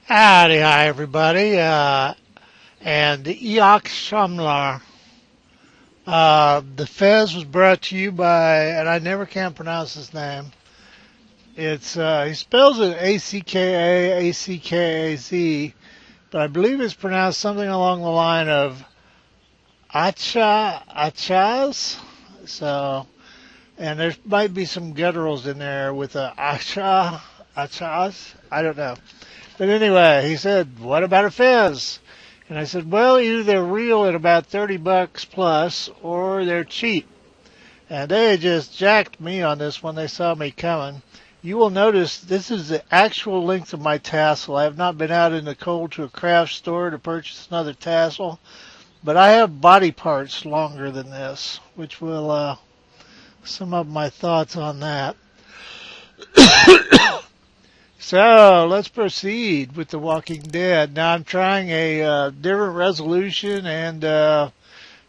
Howdy, hi everybody, and the Eok Shamlar. The Fez was brought to you by, and I never can pronounce his name. It's he spells it Ackazz, but I believe it's pronounced something along the line of Achaz. So, and there might be some gutturals in there with a Achaz. I don't know. But anyway, he said, "What about a Fez?" And I said, "Well, either they're real at about $30 plus, or they're cheap." And they just jacked me on this when they saw me coming. You will notice this is the actual length of my tassel. I have not been out in the cold to a craft store to purchase another tassel, but I have body parts longer than this, which will sum up my thoughts on that. So let's proceed with The Walking Dead. Now I'm trying a different resolution and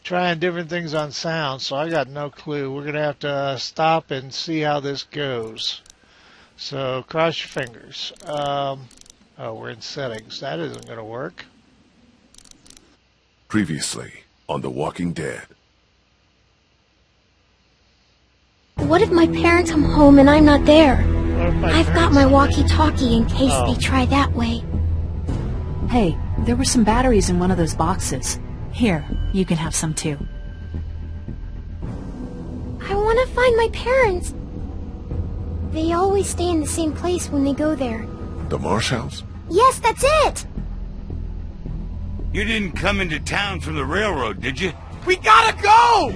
trying different things on sound, so I got no clue. We're going to have to stop and see how this goes. So cross your fingers. Oh, we're in settings. That isn't going to work. Previously on The Walking Dead. What if my parents come home and I'm not there? I've got my parents- walkie-talkie in case Oh. they try that way. Hey, there were some batteries in one of those boxes. Here, you can have some too. I want to find my parents. They always stay in the same place when they go there. The Marsh House? Yes, that's it! You didn't come into town from the railroad, did you? We gotta go!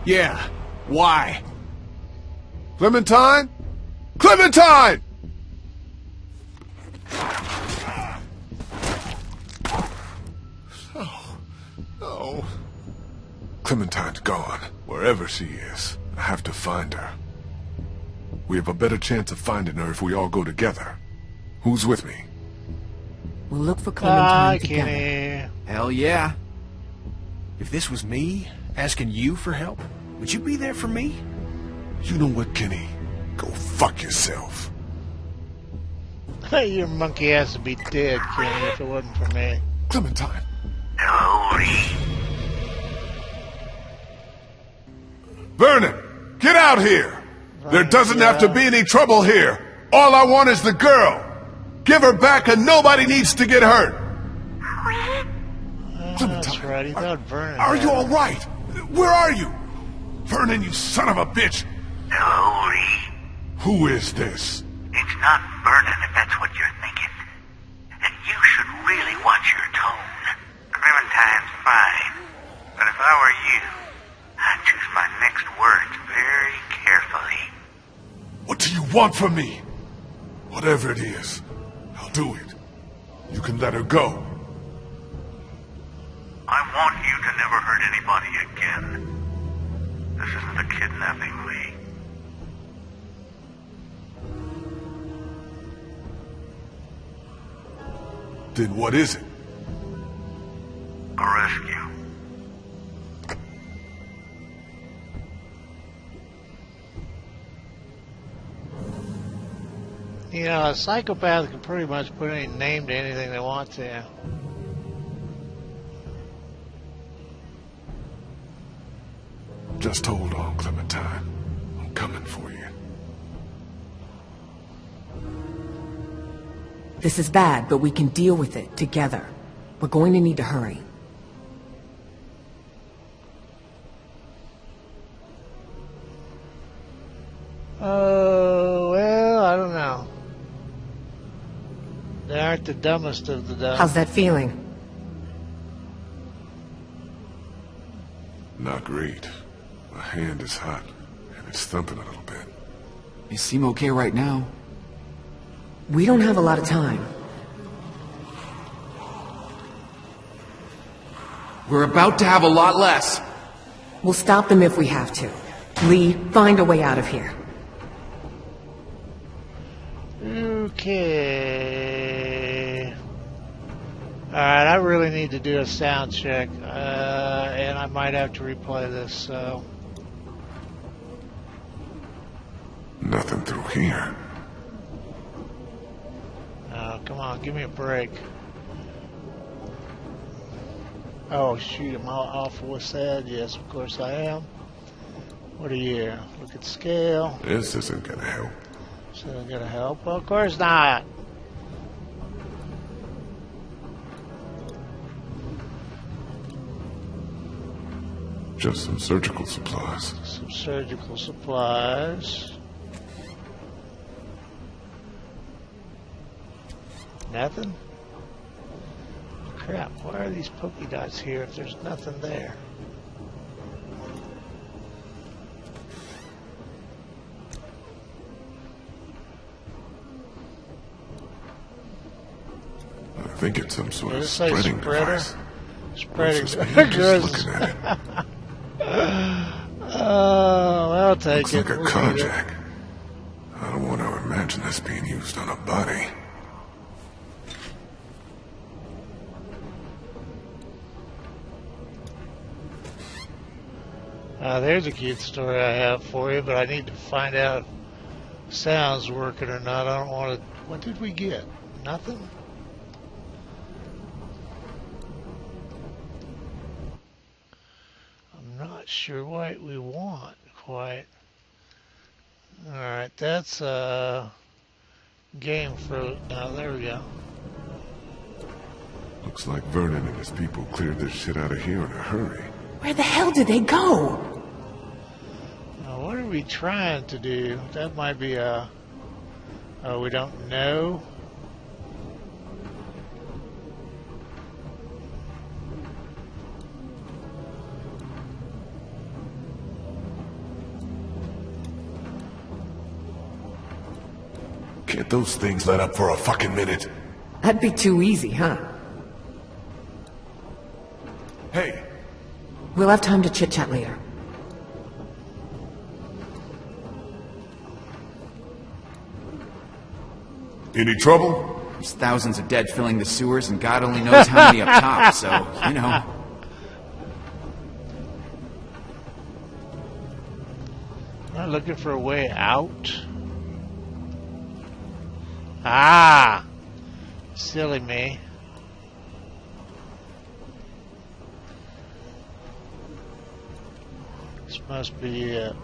Yeah. Why? Clementine? Clementine! Oh, no. Clementine's gone. Wherever she is, I have to find her. We have a better chance of finding her if we all go together. Who's with me? We'll look for Hi, Clementine together. Kenny. Hell yeah. If this was me, asking you for help, would you be there for me? You know what, Kenny? Go fuck yourself. Your monkey ass would be dead, Kenny, if it wasn't for me. Clementine. Vernon, get out here! There doesn't have to be any trouble here. All I want is the girl. Give her back and nobody needs to get hurt. That's right. He thought Vernon. Are had you it. all right? Where are you? Vernon, you son of a bitch. Hello, Lee. Who is this? It's not Vernon, if that's what you're thinking. And you should really watch your tone. Clementine's fine. But if I were you, I'd choose my next words very carefully. What do you want from me? Whatever it is, I'll do it. You can let her go. I want you to never hurt anybody again. This isn't a kidnapping, Lee. Then what is it? A rescue. You know, a psychopath can pretty much put any name to anything they want to. Just hold on, Clementine. I'm coming for you. This is bad, but we can deal with it together. We're going to need to hurry. Oh, well, I don't know. They aren't the dumbest of the dumb. How's that feeling? Not great. My hand is hot, and it's thumping a little bit. You seem okay right now. We don't have a lot of time. We're about to have a lot less. We'll stop them if we have to. Lee, find a way out of here. Okay. Alright, I really need to do a sound check, and I might have to replay this, so... Nothing through here. come on, give me a break. Oh shoot, am I off what's that? Yes, of course I am. What are you? Look at scale. This isn't gonna help. This isn't gonna help? Well, of course not. Just some surgical supplies. Some surgical supplies. Nothing? Crap, why are these polka dots here if there's nothing there? I think it's some sort of Does it say spreading spreader? device. Spreading. Just looking at it. Oh, I'll take Looks it. like a We'll car eat it. jack. I don't want to imagine this being used on a body. There's a cute story I have for you, but I need to find out if sound's working or not. I don't want to. What did we get? Nothing? I'm not sure what we want quite. Alright, that's game fruit. Now, there we go. Looks like Vernon and his people cleared this shit out of here in a hurry. Where the hell did they go? Now, what are we trying to do? That might be a... Oh, we don't know. Can't those things let up for a fucking minute? That'd be too easy, huh? Hey, We'll have time to chit-chat later. any trouble? There's thousands of dead filling the sewers, and God only knows how many up top, so, you know. Not looking for a way out. Ah! Silly me. This must be it.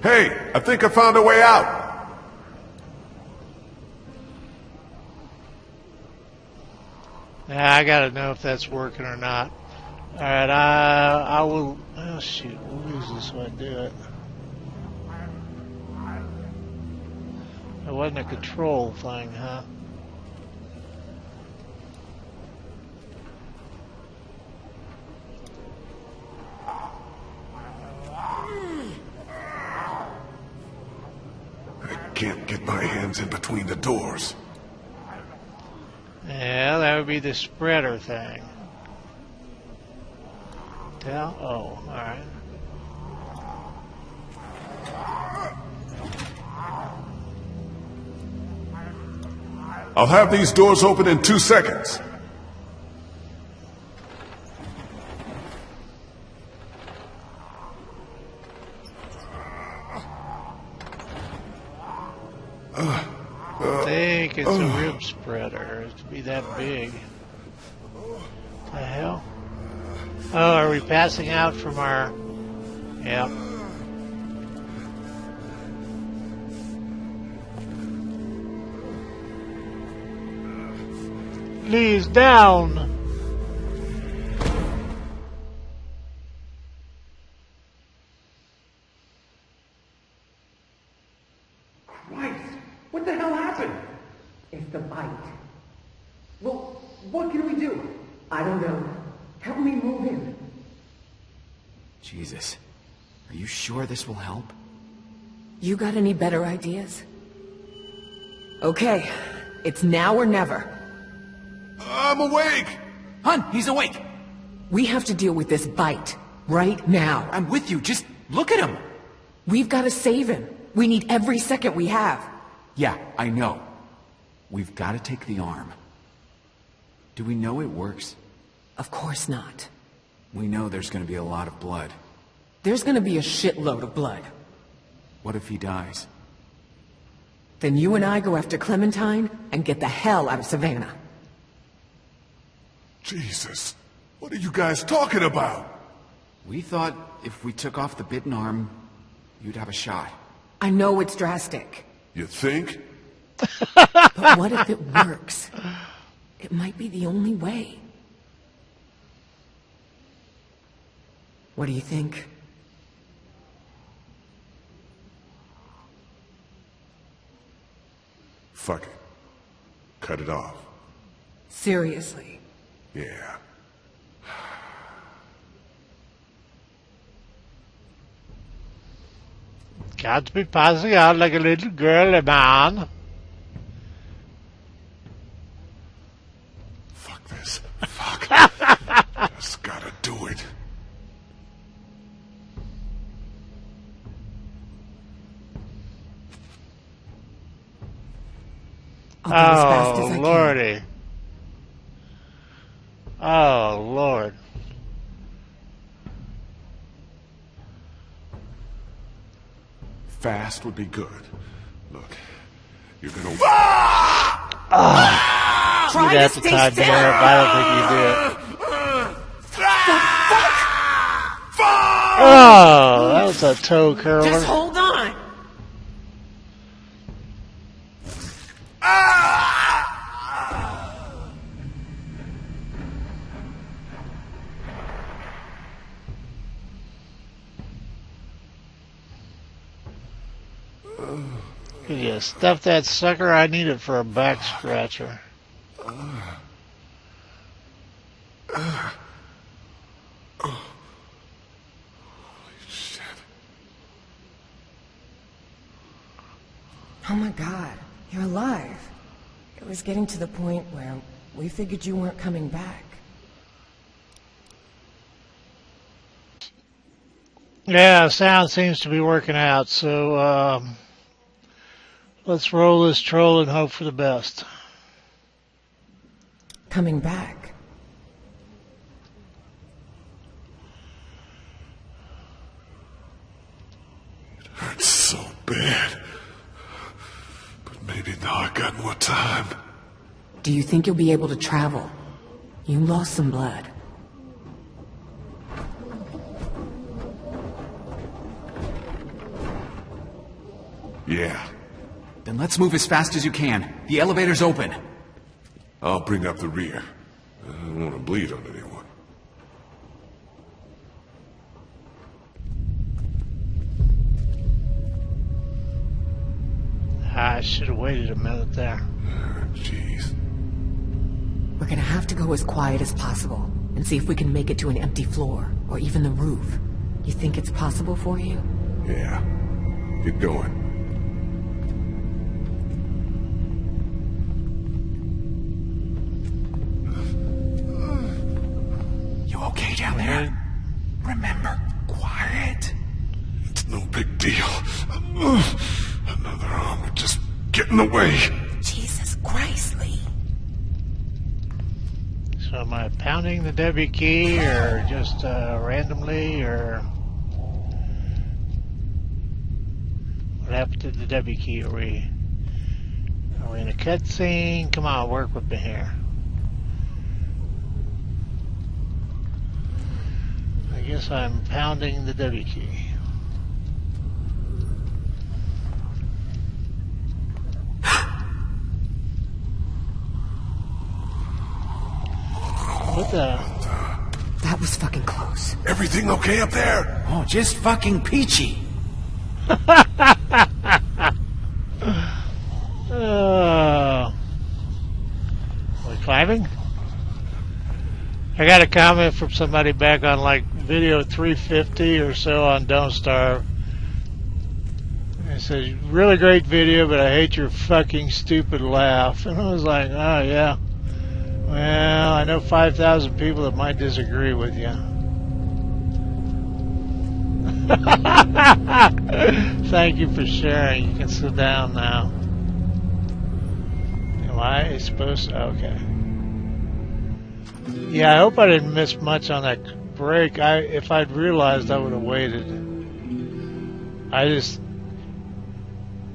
Hey, I think I found a way out. Yeah, I gotta know if that's working or not. Alright, I will... Oh shoot, we'll use this when I do it. It wasn't a control thing, huh? I can't get my hands in between the doors. Yeah, that would be the spreader thing. Tell? Oh, alright. I'll have these doors open in 2 seconds. I think it's a rib spreader to be that big. The hell? Oh, are we passing out from our... Yep. Please, down! Christ! What the hell happened? It's the bite. Well, what can we do? I don't know. Help me move him. Jesus. Are you sure this will help? You got any better ideas? Okay, it's now or never. I'm awake! Hun, he's awake! We have to deal with this bite, right now. I'm with you, just look at him! We've got to save him. We need every second we have. Yeah, I know. We've got to take the arm. Do we know it works? Of course not. We know there's gonna be a lot of blood. There's gonna be a shitload of blood. What if he dies? Then you and I go after Clementine and get the hell out of Savannah. Jesus. What are you guys talking about? We thought if we took off the bitten arm, you'd have a shot. I know it's drastic, You think? but what if it works? It might be the only way. What do you think? Fuck it. Cut it off. Seriously. Yeah. Got to be passing out like a little girl, man. Fuck this. Fuck. Just gotta do it. I'll go as fast Oh, as I can. lordy. Oh, Lord. Fast would be good. Look, you're gonna... You'd Try have to to stay time still. there, but I don't think you did. Oh, that was a toe curler. Just hold on. Yeah, stuff that sucker. I need it for a back scratcher. Shit. Oh my God, you're alive. It was getting to the point where we figured you weren't coming back. Yeah, sound seems to be working out, so let's roll this troll and hope for the best. Coming back? It hurts so bad. But maybe now I got more time. Do you think you'll be able to travel? You lost some blood. Yeah. Then let's move as fast as you can. The elevator's open. I'll bring up the rear. I don't want to bleed on anyone. I should have waited a minute there. Jeez. We're gonna have to go as quiet as possible and see if we can make it to an empty floor or even the roof. You think it's possible for you? Yeah. Get going. You okay down there? Remember, quiet. It's no big deal. Another arm would just get in the way. Jesus Christ, Lee. So am I pounding the W key or just randomly, or what happened to the W key? Are we in a cutscene? Come on, work with me here. I guess I'm pounding the W key. What the? That was fucking close. Everything okay up there? Oh, just fucking peachy. We climbing? I got a comment from somebody back on like video 350 or so on Don't Starve. It says, really great video, but I hate your fucking stupid laugh. And I was like, oh yeah. Well, I know 5,000 people that might disagree with you. Thank you for sharing. You can sit down now. Am I supposed to? Okay. Yeah, I hope I didn't miss much on that break. If I'd realized, I would have waited.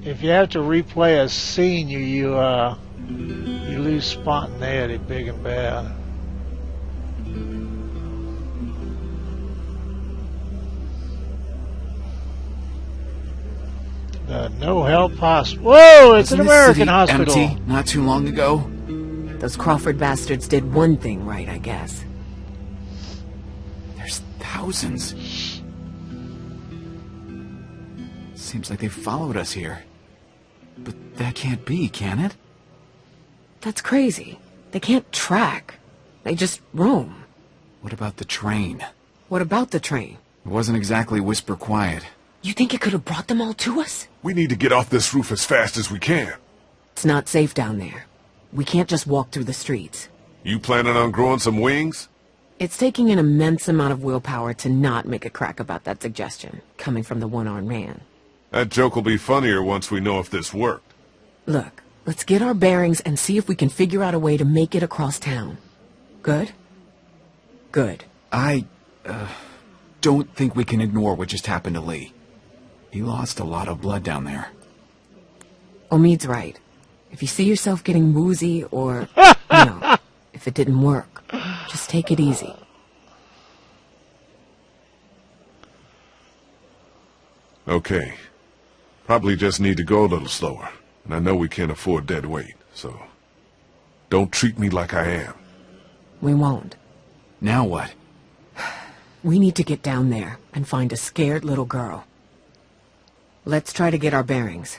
If you have to replay a scene, you lose spontaneity big and bad. The no help hospital. Whoa! It's an Wasn't this American city hospital. empty not too long ago? Those Crawford bastards did one thing right, I guess. There's thousands. Seems like they followed us here. But that can't be, can it? That's crazy. They can't track. They just roam. What about the train? What about the train? It wasn't exactly whisper quiet. You think it could have brought them all to us? We need to get off this roof as fast as we can. It's not safe down there. We can't just walk through the streets. You planning on growing some wings? It's taking an immense amount of willpower to not make a crack about that suggestion, coming from the one-armed man. That joke will be funnier once we know if this worked. Look, let's get our bearings and see if we can figure out a way to make it across town. Good? Good. I don't think we can ignore what just happened to Lee. He lost a lot of blood down there. Omid's right. If you see yourself getting woozy or, if it didn't work, just take it easy. Okay. Probably just need to go a little slower. And I know we can't afford dead weight, so... Don't treat me like I am. We won't. Now what? We need to get down there and find a scared little girl. Let's try to get our bearings.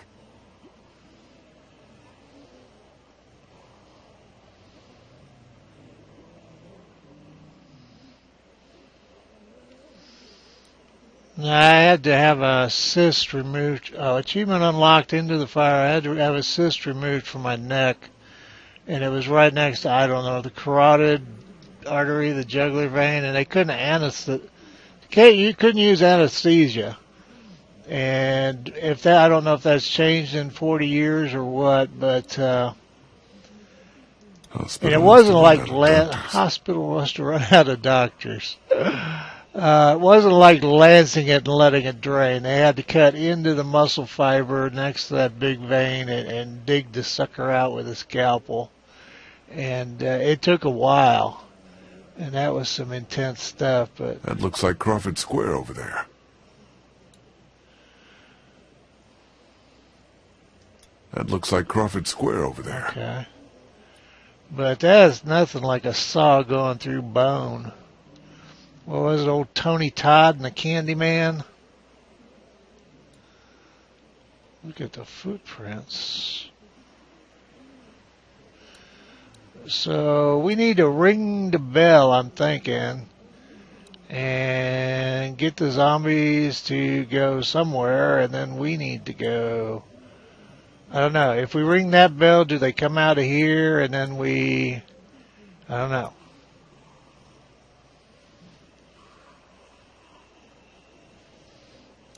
I had to have a cyst removed. Achievement unlocked into the fire. I had to have a cyst removed from my neck. And it was right next to, I don't know, the carotid artery, the jugular vein, and they couldn't you couldn't use anesthesia. And if that, I don't know if that's changed in 40 years or what, but and it wasn't like hospital must have run out of doctors. It wasn't like lancing it and letting it drain. They had to cut into the muscle fiber next to that big vein and dig the sucker out with a scalpel. And it took a while. And that was some intense stuff. But that looks like Crawford Square over there. Okay. But that's nothing like a saw going through bone. What was it, old Tony Todd and the Candyman? Look at the footprints. So we need to ring the bell, I'm thinking, and get the zombies to go somewhere, and then we need to go. I don't know. If we ring that bell, do they come out of here, and then I don't know.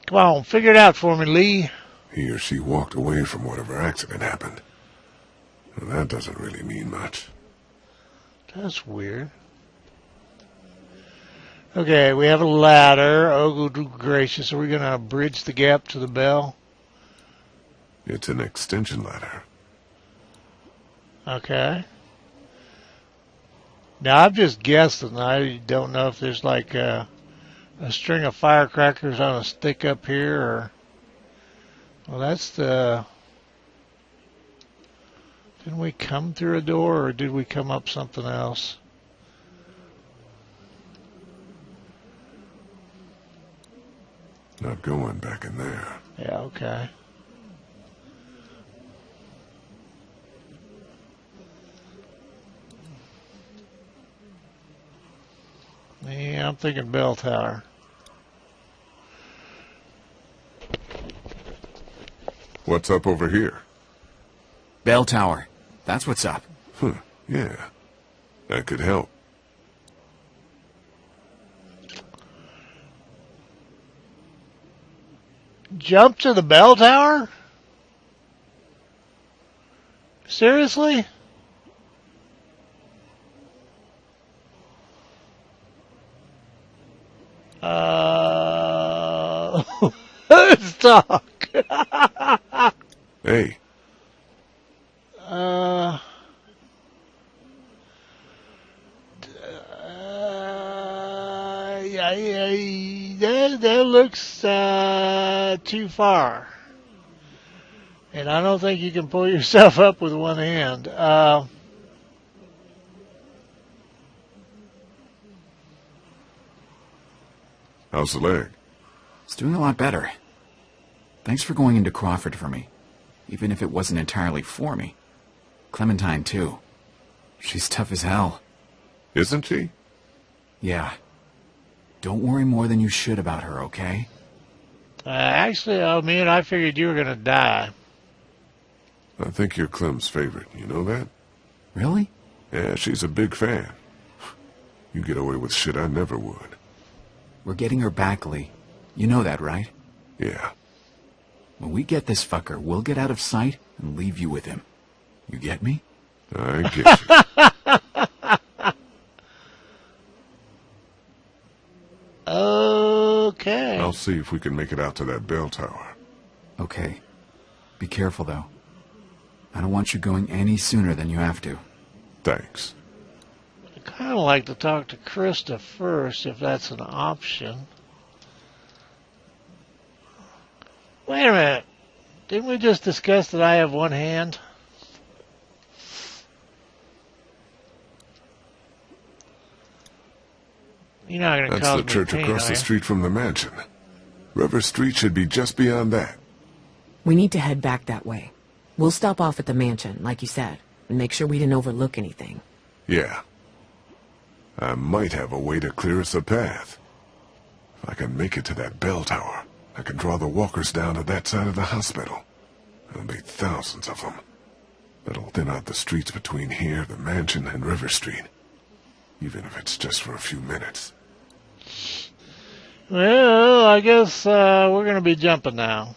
Come on, figure it out for me, Lee. He or she walked away from whatever accident happened. Well, that doesn't really mean much. That's weird. Okay, we have a ladder. Oh, good gracious. Are we going to bridge the gap to the bell? It's an extension ladder. Okay. Now, I'm just guessing. I don't know if there's like a string of firecrackers on a stick up here or... Well, that's the... Didn't we come through a door, or did we come up something else? Not going back in there. Yeah, okay. Yeah, I'm thinking bell tower. What's up over here? Bell tower. That's what's up. Huh, yeah. That could help. Jump to the bell tower? Seriously? Let's talk. Hey, Yeah, that looks too far. And I don't think you can pull yourself up with one hand. how's the leg? It's doing a lot better. Thanks for going into Crawford for me, even if it wasn't entirely for me. Clementine, too. She's tough as hell. Isn't she? Yeah. Don't worry more than you should about her, okay? Actually, I figured you were going to die. I think you're Clem's favorite, you know that? Really? Yeah, she's a big fan. You get away with shit I never would. We're getting her back, Lee. You know that, right? Yeah. When we get this fucker, we'll get out of sight and leave you with him. You get me? I get you. Okay. I'll see if we can make it out to that bell tower. Okay. Be careful, though. I don't want you going any sooner than you have to. Thanks. I'd kind of like to talk to Krista first, if that's an option. Wait a minute. Didn't we just discuss that I have one hand? You're not going to That's cause the me church pain, across are the you? street from the mansion. River Street should be just beyond that. We need to head back that way. We'll stop off at the mansion, like you said, and make sure we didn't overlook anything. Yeah. I might have a way to clear us a path. If I can make it to that bell tower, I can draw the walkers down to that side of the hospital. There'll be thousands of them. That'll thin out the streets between here, the mansion, and River Street. Even if it's just for a few minutes. Well, I guess we're going to be jumping now.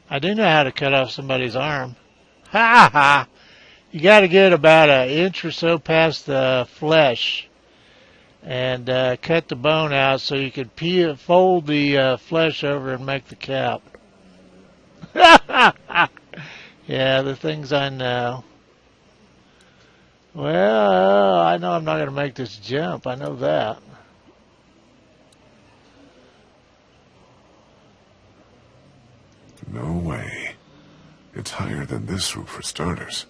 I do know how to cut off somebody's arm. Ha ha! You got to get about an inch or so past the flesh and cut the bone out so you can fold the flesh over and make the cap. Yeah, the things I know. Well, I know I'm not going to make this jump. I know that. No way. It's higher than this roof for starters.